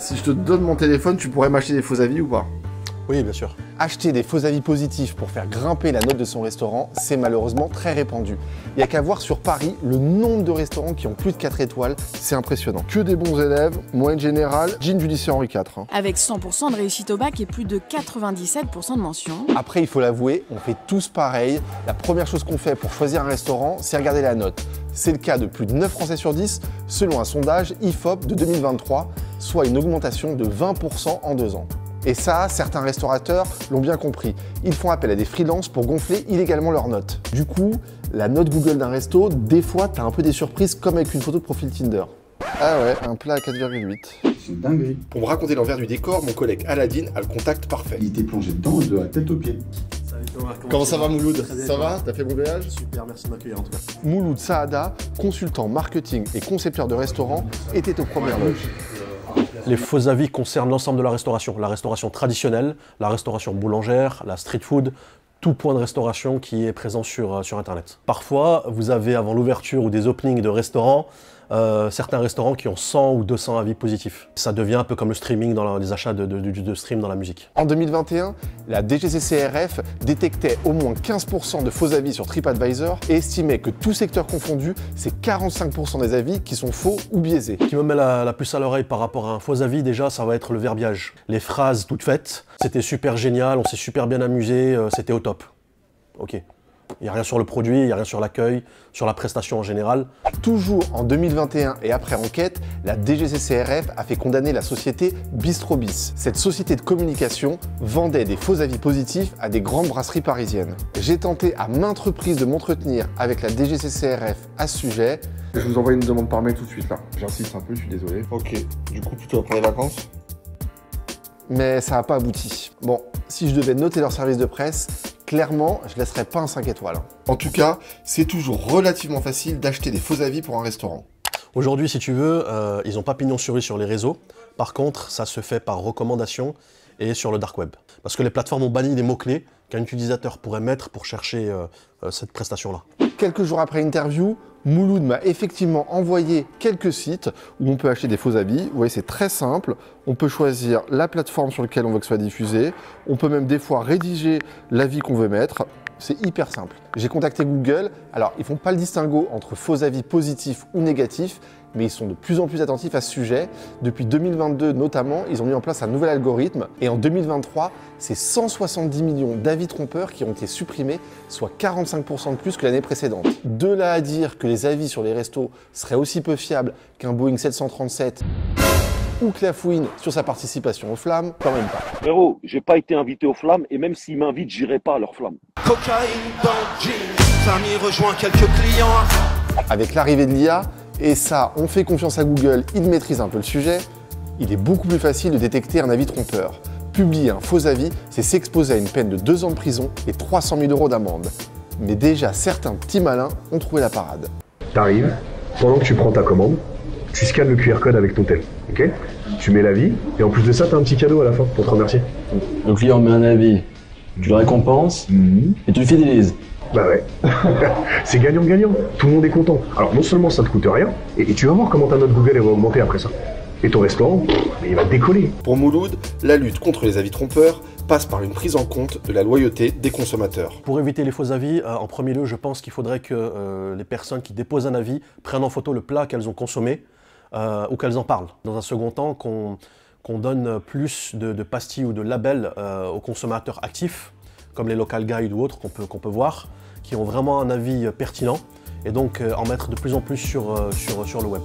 Si je te donne mon téléphone, tu pourrais m'acheter des faux avis ou pas? Oui, bien sûr. Acheter des faux avis positifs pour faire grimper la note de son restaurant, c'est malheureusement très répandu. Il n'y a qu'à voir sur Paris le nombre de restaurants qui ont plus de 4 étoiles, c'est impressionnant. Que des bons élèves, moyenne générale, jean du lycée Henri IV. Avec 100% de réussite au bac et plus de 97% de mentions. Après, il faut l'avouer, on fait tous pareil. La première chose qu'on fait pour choisir un restaurant, c'est regarder la note. C'est le cas de plus de 9 Français sur 10, selon un sondage IFOP de 2023, soit une augmentation de 20% en 2 ans. Et ça, certains restaurateurs l'ont bien compris. Ils font appel à des freelances pour gonfler illégalement leurs notes. Du coup, la note Google d'un resto, des fois, t'as un peu des surprises comme avec une photo de profil Tinder. Ah ouais, un plat à 4,8. C'est une dinguerie. Pour me raconter l'envers du décor, mon collègue Aladine a le contact parfait. Il était plongé dedans de la tête aux pieds. Comment ça va Mouloud? Ça va? T'as fait bon voyage? Super, merci de m'accueillir en tout cas. Mouloud Saada, consultant marketing et concepteur de restaurants, était aux premières loges. Les faux avis concernent l'ensemble de la restauration traditionnelle, la restauration boulangère, la street food, tout point de restauration qui est présent sur Internet. Parfois, vous avez avant l'ouverture ou des openings de restaurants, certains restaurants qui ont 100 ou 200 avis positifs. Ça devient un peu comme le streaming dans les achats de stream dans la musique. En 2021, la DGCCRF détectait au moins 15% de faux avis sur TripAdvisor et estimait que tout secteur confondu, c'est 45% des avis qui sont faux ou biaisés. Ce qui me met la puce à l'oreille par rapport à un faux avis, déjà, ça va être le verbiage. Les phrases toutes faites, c'était super génial, on s'est super bien amusé, c'était au top. Ok. Il n'y a rien sur le produit, il n'y a rien sur l'accueil, sur la prestation en général. Toujours en 2021 et après enquête, la DGCCRF a fait condamner la société Bistrobis. Cette société de communication vendait des faux avis positifs à des grandes brasseries parisiennes. J'ai tenté à maintes reprises de m'entretenir avec la DGCCRF à ce sujet. Je vous envoie une demande par mail tout de suite là. J'insiste un peu, je suis désolé. Ok, du coup plutôt après les vacances? Mais ça n'a pas abouti. Bon, si je devais noter leur service de presse, clairement, je ne laisserais pas un 5 étoiles. En tout cas, c'est toujours relativement facile d'acheter des faux avis pour un restaurant. Aujourd'hui, si tu veux, ils n'ont pas pignon sur rue sur les réseaux. Par contre, ça se fait par recommandation et sur le dark web. Parce que les plateformes ont banni des mots-clés qu'un utilisateur pourrait mettre pour chercher cette prestation-là. Quelques jours après l'interview, Mouloud m'a effectivement envoyé quelques sites où on peut acheter des faux avis. Vous voyez, c'est très simple. On peut choisir la plateforme sur laquelle on veut que soit diffusé. On peut même des fois rédiger l'avis qu'on veut mettre. C'est hyper simple. J'ai contacté Google. Alors, ils font pas le distinguo entre faux avis positifs ou négatifs, mais ils sont de plus en plus attentifs à ce sujet. Depuis 2022 notamment, ils ont mis en place un nouvel algorithme. Et en 2023, c'est 170 millions d'avis trompeurs qui ont été supprimés, soit 45% de plus que l'année précédente. De là à dire que les avis sur les restos seraient aussi peu fiables qu'un Boeing 737 ou que la fouine sur sa participation aux flammes, quand même pas. Frérot, j'ai pas été invité aux flammes et même s'ils m'invitent, j'irai pas à leurs flammes. Cocaïne dans le jean, Samy rejoint quelques clients. Avec l'arrivée de l'IA, et ça, on fait confiance à Google, il maîtrise un peu le sujet, il est beaucoup plus facile de détecter un avis trompeur. Publier un faux avis, c'est s'exposer à une peine de 2 ans de prison et 300 000 € d'amende. Mais déjà, certains petits malins ont trouvé la parade. T'arrives, pendant que tu prends ta commande, tu scannes le QR code avec ton tel, ok? Tu mets l'avis, et en plus de ça, t'as un petit cadeau à la fin pour te remercier. Le client met un avis, tu le récompenses et tu le fidélises. Bah ouais, c'est gagnant-gagnant, tout le monde est content. Alors non seulement ça te coûte rien, et tu vas voir comment ta note Google elle va augmenter après ça. Et ton restaurant, il va décoller. Pour Mouloud, la lutte contre les avis trompeurs passe par une prise en compte de la loyauté des consommateurs. Pour éviter les faux avis, en premier lieu, je pense qu'il faudrait que les personnes qui déposent un avis prennent en photo le plat qu'elles ont consommé ou qu'elles en parlent. Dans un second temps, qu'on donne plus de pastilles ou de labels aux consommateurs actifs, comme les local guides ou autres qu'on peut voir, qui ont vraiment un avis pertinent, et donc en mettre de plus en plus sur le web.